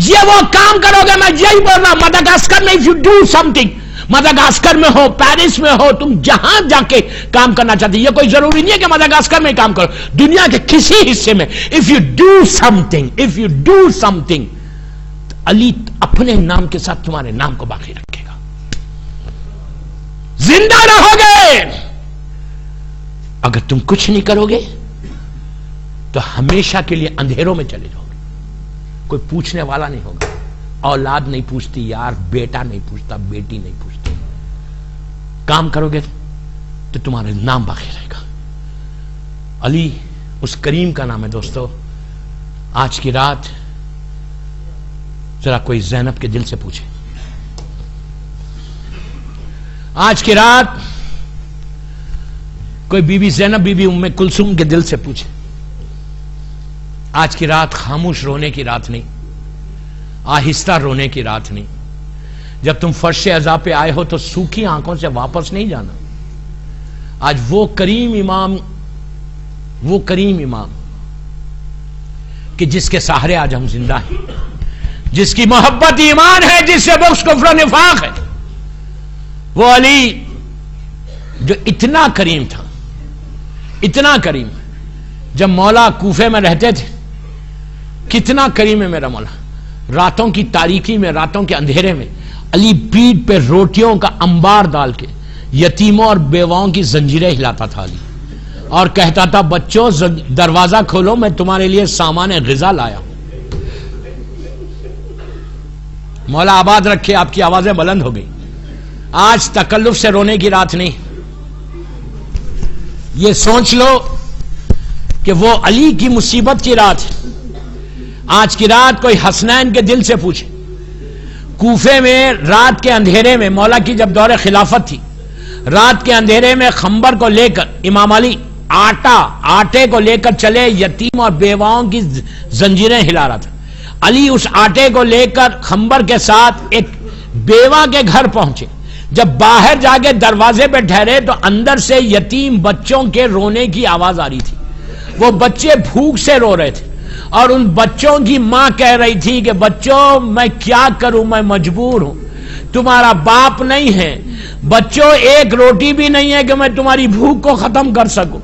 یہ وہ کام کرو گے، میں یہی بول رہا ہوں. مدغاسکر میں if you do something، مدغاسکر میں ہو، پیرس میں ہو، تم جہاں جا کے کام کرنا چاہتے، یہ کوئی ضروری نہیں ہے کہ مدغاسکر میں کام کرو، دنیا کے کسی حصے میں. if you do something علی اپنے نام کے ساتھ تمہارے نام کو باقی رکھے گا. زندہ رہو گے. اگر تم کچھ نہیں کرو گے تو ہمیشہ کے لیے اندھیروں میں چلے جاؤ گے. کوئی پوچھنے والا نہیں ہوگا. اولاد نہیں پوچھتی یار، بیٹا نہیں پوچھتا، بیٹی نہیں پوچھتی. کام کرو گے تو تمہارا نام باقی رہے گا. علی اس کریم کا نام ہے. دوستو آج کی رات ذرا کوئی زینب کے دل سے پوچھے. آج کی رات کوئی بی بی زینب، بی بی ام کلثوم کے دل سے پوچھے. آج کی رات خاموش رونے کی رات نہیں، آہستہ رونے کی رات نہیں. جب تم فرش عزا پہ آئے ہو تو سوکھی آنکھوں سے واپس نہیں جانا. آج وہ کریم امام کہ جس کے سہارے آج ہم زندہ ہیں، جس کی محبت ایمان ہے، جس سے بغض کفر و نفاق ہے، وہ علی جو اتنا کریم تھا، اتنا کریم. جب مولا کوفے میں رہتے تھے، کتنا کریم ہے میرا مولا. راتوں کی تاریکی میں، راتوں کے اندھیرے میں علی پیٹھ پہ روٹیوں کا انبار ڈال کے یتیموں اور بیواؤں کی زنجیریں ہلاتا تھا علی، اور کہتا تھا بچوں دروازہ کھولو، میں تمہارے لیے سامان غذا لایا ہوں. مولا آباد رکھے. آپ کی آوازیں بلند ہو گئی. آج تکلف سے رونے کی رات نہیں. یہ سوچ لو کہ وہ علی کی مصیبت کی رات ہے. آج کی رات کوئی حسنین کے دل سے پوچھے. کوفے میں رات کے اندھیرے میں، مولا کی جب دور خلافت تھی، رات کے اندھیرے میں خنبر کو لے کر امام علی آٹے کو لے کر چلے، یتیم اور بیواؤں کی زنجیریں ہلا رہا تھا. علی اس آٹے کو لے کر خنبر کے ساتھ ایک بیوہ کے گھر پہنچے. جب باہر جا کے دروازے پہ ٹھہرے تو اندر سے یتیم بچوں کے رونے کی آواز آ رہی تھی. وہ بچے بھوک سے رو رہے تھے، اور ان بچوں کی ماں کہہ رہی تھی کہ بچوں میں کیا کروں، میں مجبور ہوں، تمہارا باپ نہیں ہے. بچوں ایک روٹی بھی نہیں ہے کہ میں تمہاری بھوک کو ختم کر سکوں.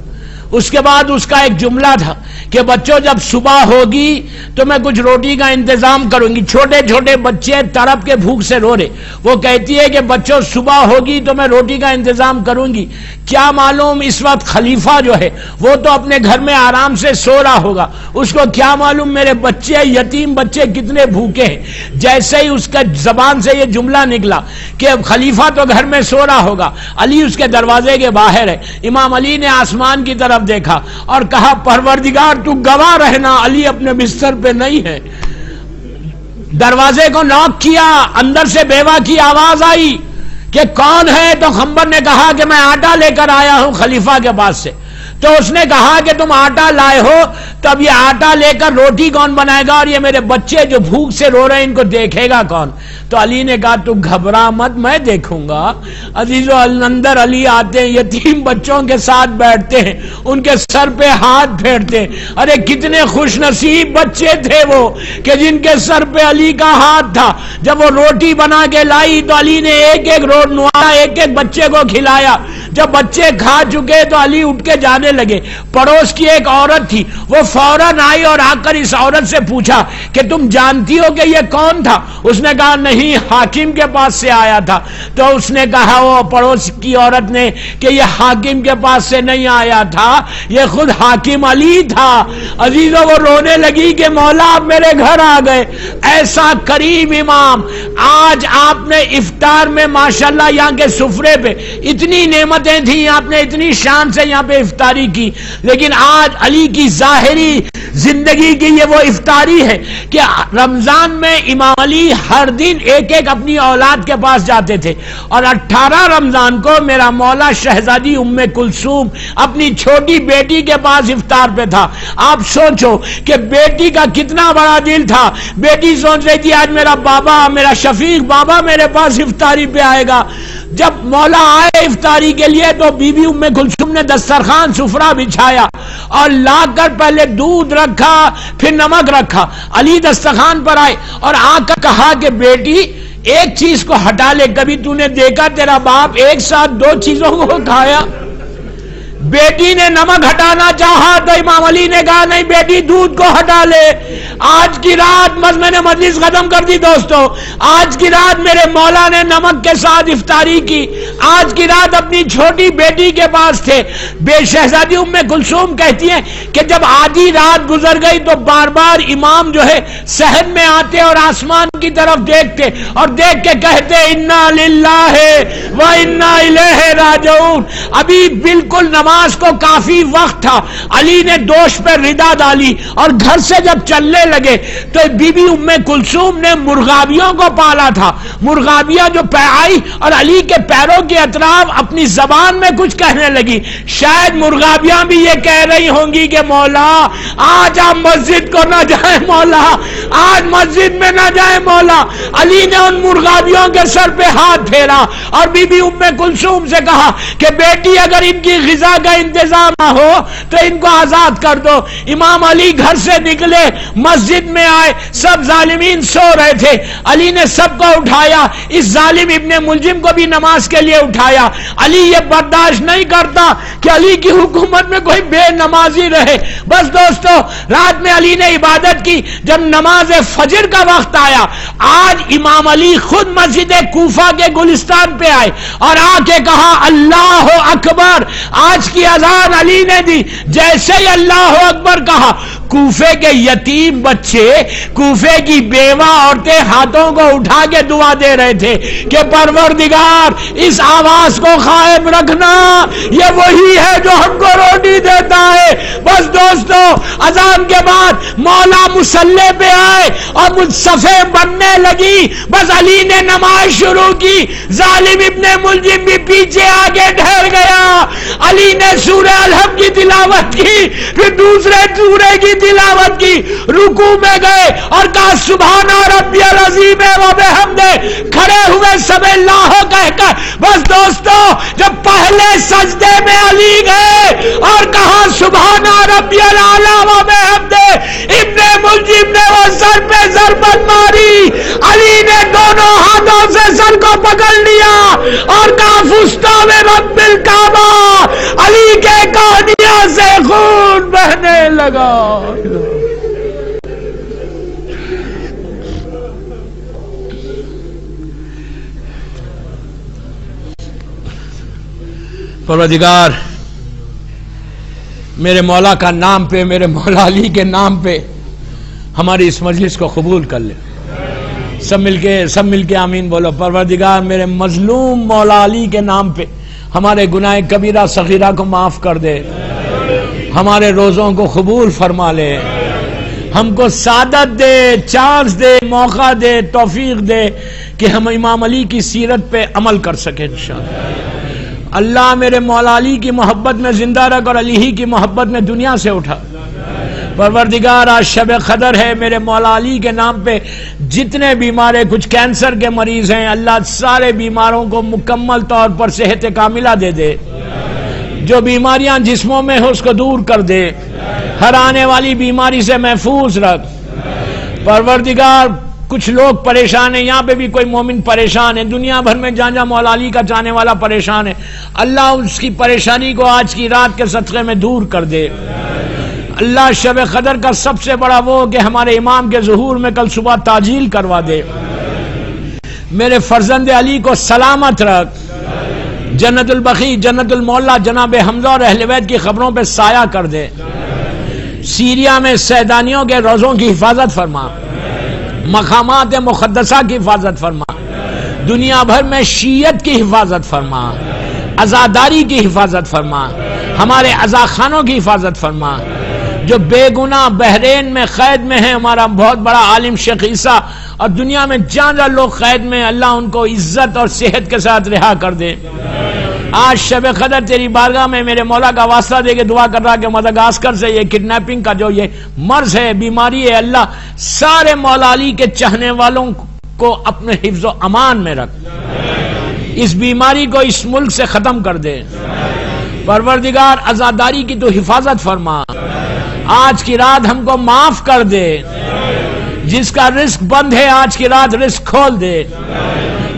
اس کے بعد اس کا ایک جملہ تھا کہ بچوں جب صبح ہوگی تو میں کچھ روٹی کا انتظام کروں گی. چھوٹے چھوٹے بچے تڑپ کے بھوک سے رو رہے. وہ کہتی ہے کہ بچوں صبح ہوگی تو میں روٹی کا انتظام کروں گی. کیا معلوم اس وقت خلیفہ جو ہے وہ تو اپنے گھر میں آرام سے سو رہا ہوگا، اس کو کیا معلوم میرے بچے، یتیم بچے کتنے بھوکے ہیں. جیسے ہی اس کا زبان سے یہ جملہ نکلا کہ خلیفہ تو گھر میں سو رہا ہوگا، علی اس کے دروازے کے باہر ہے. امام علی نے آسمان کی طرف دیکھا اور کہا پروردگار تو گواہ رہنا، علی اپنے بستر پہ نہیں ہے. دروازے کو نوک کیا، اندر سے بیوہ کی آواز آئی کہ کون ہے؟ تو خنبر نے کہا کہ میں آٹا لے کر آیا ہوں خلیفہ کے پاس سے. تو اس نے کہا کہ تم آٹا لائے ہو تو اب یہ آٹا لے کر روٹی کون بنائے گا، اور یہ میرے بچے جو بھوک سے رو رہے ہیں ان کو دیکھے گا کون؟ تو علی نے کہا تو گھبرا مت، میں دیکھوں گا. عزیزو اندر علی آتے ہیں، یتیم بچوں کے ساتھ بیٹھتے ہیں، ان کے سر پہ ہاتھ پھیرتے ہیں. ارے کتنے خوش نصیب بچے تھے وہ کہ جن کے سر پہ علی کا ہاتھ تھا. جب وہ روٹی بنا کے لائی تو علی نے ایک ایک ایک بچے کو کھلایا. جب بچے کھا چکے تو علی اٹھ کے جانے لگے. پڑوس کی ایک عورت تھی, وہ فوراً آئی اور آ کر اس عورت سے پوچھا کہ تم جانتی ہو کہ یہ کون تھا؟ اس نے کہا نہیں, حاکم کے پاس سے آیا تھا. تو اس نے کہا وہ پڑوس کی عورت نے کہ یہ حاکم کے پاس سے نہیں آیا تھا, یہ خود حاکم علی تھا. عزیزوں, وہ رونے لگی کہ مولا آپ میرے گھر آ گئے. ایسا کریم امام. آج آپ نے افطار میں ماشاءاللہ یہاں کے سفرے پہ اتنی نعمتیں تھیں, آپ نے اتنی شان سے یہاں پہ افطاری کی, لیکن آج علی کی ظاہری زندگی کی یہ وہ افطاری ہے کہ رمضان میں امام علی ہر دن ایک ایک اپنی اولاد کے پاس جاتے تھے, اور 18 رمضان کو میرا مولا شہزادی ام کلثوم اپنی چھوٹی بیٹی کے پاس افطار پہ تھا. آپ سوچو کہ بیٹی کا کتنا بڑا دل تھا. بیٹی سوچ رہی تھی آج میرا بابا, میرا شفیق بابا میرے پاس افطاری پہ آئے گا. جب مولا آئے افطاری کے لیے تو بی بی ام کلثوم نے دسترخوان سفرہ بچھایا اور لا کر پہلے دودھ رکھا پھر نمک رکھا. علی دسترخوان پر آئے اور آ کر کہا کہ بیٹی ایک چیز کو ہٹا لے. کبھی تو نے دیکھا تیرا باپ ایک ساتھ 2 چیزوں کو کھایا؟ بیٹی نے نمک ہٹانا چاہا تو امام علی نے کہا نہیں بیٹی دودھ کو ہٹا لے. آج کی رات میں نے مجلس ختم کر دی دوستو. آج کی رات میرے مولا نے نمک کے ساتھ افطاری کی. آج کی رات اپنی چھوٹی بیٹی کے پاس تھے. بے شہزادی ام کلثوم کہتی ہیں کہ جب آدھی رات گزر گئی تو بار بار امام جو ہے صحن میں آتے اور آسمان کی طرف دیکھتے اور دیکھ کے کہتے انا للہ و انا الیہ راجعون. ابھی بالکل نماز کو کافی وقت تھا. علی نے دوش پر ردا ڈالی اور گھر سے جب چلنے لگے تو بی بی ام کلثوم نے مرغابیوں کو پالا تھا. مرغابیاں جو آئی اور علی کے پیروں کے اطراف اپنی زبان میں کچھ کہنے لگی. شاید مرغابیاں بھی یہ کہہ رہی ہوں گی کہ مولا آج آپ مسجد کو نہ جائیں, مولا آج مسجد میں نہ جائیں مولا. علی نے ان مرغابیوں کے سر پہ ہاتھ پھیرا اور بی بی ام کلثوم سے کہا کہ بیٹی اگر ان کی غذا کا انتظام نہ ہو تو ان کو آزاد کر دو. امام علی گھر سے نکلے, مسجد میں آئے, سب ظالمین سو رہے تھے. علی نے سب کو اٹھایا, اس ظالم ابن ملجم کو بھی نماز کے لیے اٹھایا. علی یہ برداشت نہیں کرتا کہ علی کی حکومت میں کوئی بے نمازی رہے. بس دوستو, رات میں علی نے عبادت کی. جب نماز فجر کا وقت آیا, آج امام علی خود مسجد کوفہ کے گلستان پہ آئے اور آ کے کہا اللہ اکبر. آج کی اذان علی نے دی. جیسے ہی اللہ اکبر کہا, کوفے کے یتیم بچے, کوفے کی بیوہ عورتیں ہاتھوں کو اٹھا کے دعا دے رہے تھے کہ پروردگار اس آواز کو قائم رکھنا, یہ وہی ہے جو ہم کو روٹی دیتا ہے. بس دوستو, اذان کے بعد مولا مصلی پہ آئے اور صفیں بننے لگی. بس علی نے نماز شروع کی. ظالم ابن ملجم بھی پیچھے آگے ٹھہر گیا. علی نے سورہ الحمد کی تلاوت کی, پھر دوسرے سورے کی تلاوت کی, رکوع میں گئے اور کہا سبحان ربی العظیم و بحمدہ. کھڑے ہوئے سب اللہ کہہ کر. بس دوستو, جب پہلے سجدے میں علی گئے اور کہا سبحان ربی الاعلی و بحمدہ, ابن ملجم نے وہ سر پہ ضربت ماری. علی نے دونوں ہاتھوں سے سر کو پکڑ لیا اور کہا فستا میں رب الکعبہ. علی کے کوہنیوں سے خون بہنے لگا. پروردگار میرے مولا کا نام پہ, میرے مولا علی کے نام پہ ہماری اس مجلس کو قبول کر لے. سب مل کے آمین بولو. پروردگار میرے مظلوم مولا علی کے نام پہ ہمارے گناہ کبیرہ صغیرہ کو معاف کر دے, ہمارے روزوں کو قبول فرما لے, ہم کو سعادت دے, چانس دے, موقع دے, توفیق دے کہ ہم امام علی کی سیرت پہ عمل کر سکیں انشاءاللہ. اللہ میرے مولا علی کی محبت میں زندہ رکھ اور علی ہی کی محبت میں دنیا سے اٹھا. پروردگار آج شب قدر ہے, میرے مولا علی کے نام پہ جتنے بیمار ہیں, کچھ کینسر کے مریض ہیں, اللہ سارے بیماروں کو مکمل طور پر صحت کاملہ دے دے. جو بیماریاں جسموں میں ہو اس کو دور کر دے, ہر آنے والی بیماری سے محفوظ رکھ. پروردگار کچھ لوگ پریشان ہیں، یہاں پہ بھی کوئی مومن پریشان ہے، دنیا بھر میں جہاں جہاں مولا علی کا چاہنے والا پریشان ہے، اللہ اس کی پریشانی کو آج کی رات کے صدقے میں دور کر دے۔ اللہ شب قدر کا سب سے بڑا وہ کہ ہمارے امام کے ظہور میں کل صبح تعجیل کروا دے، میرے فرزند علی کو سلامت رکھ، جنت البقیع، جنت المولا جناب حمزہ اور اہل بیت کی خبروں پہ سایہ کر دے، سیریا میں سیدانیوں کے روزوں کی حفاظت فرما، مقامات مقدسہ کی حفاظت فرما، دنیا بھر میں شیعت کی حفاظت فرما، عزاداری کی حفاظت فرما، ہمارے عزاخانوں کی حفاظت فرما، جو بے گناہ بحرین میں قید میں ہیں، ہمارا بہت بڑا عالم شیخ عیسیٰ، اور دنیا میں جہاں جہاں لوگ قید میں، اللہ ان کو عزت اور صحت کے ساتھ رہا کر دے۔ آج شب قدر تیری بارگاہ میں میرے مولا کا واسطہ دے کے دعا کر رہا کہ مدغاسکر سے یہ کڈنیپنگ کا جو یہ مرض ہے، بیماری ہے، اللہ سارے مولا علی کے چاہنے والوں کو اپنے حفظ و امان میں رکھ، اس بیماری کو اس ملک سے ختم کر دے۔ پروردگار عزاداری کی تو حفاظت فرما، آج کی رات ہم کو معاف کر دے، جس کا رزق بند ہے آج کی رات رزق کھول دے۔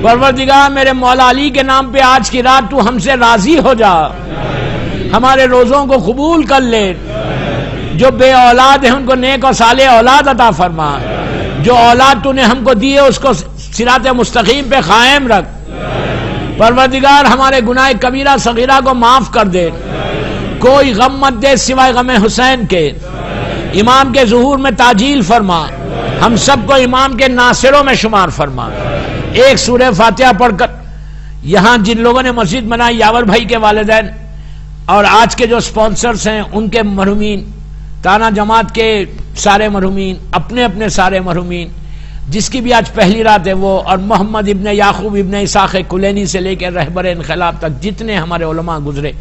پروردگار میرے مولا علی کے نام پہ آج کی رات تو ہم سے راضی ہو جا، ہمارے روزوں کو قبول کر لے، جو بے اولاد ہیں ان کو نیک و صالح اولاد عطا فرما، جو اولاد تو نے ہم کو دی ہے اس کو صراط مستقیم پہ قائم رکھ۔ پروردگار ہمارے گناہ کبیرہ صغیرہ کو معاف کر دے، کوئی غم مت دے سوائے غم حسین کے، امام کے ظہور میں تعجیل فرما، ہم سب کو امام کے ناصروں میں شمار فرما۔ ایک سورہ فاتحہ پڑھ کر یہاں جن لوگوں نے مسجد بنائی، یاور بھائی کے والدین اور آج کے جو سپانسرز ہیں ان کے مرحومین، تانا جماعت کے سارے مرحومین، اپنے اپنے سارے مرحومین، جس کی بھی آج پہلی رات ہے وہ، اور محمد ابن یعقوب ابن اسحاق کلینی سے لے کے رہبر انقلاب تک جتنے ہمارے علماء گزرے،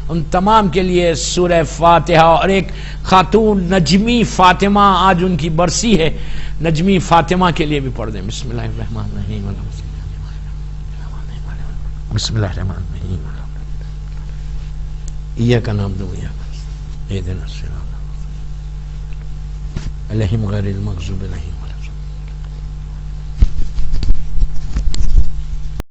ان تمام کے لیے سورہ فاتحہ۔ اور ایک خاتون نجمی فاطمہ، آج ان کی برسی ہے، نجمی فاطمہ کے لیے بھی پڑھ دیں۔ بسم اللہ الرحمن الرحیم، بسم اللہ الرحمن الرحیم، ایاک نعبد و ایاک نستعین، اہدنا الصراط علیہم غیر المغضوب علیہم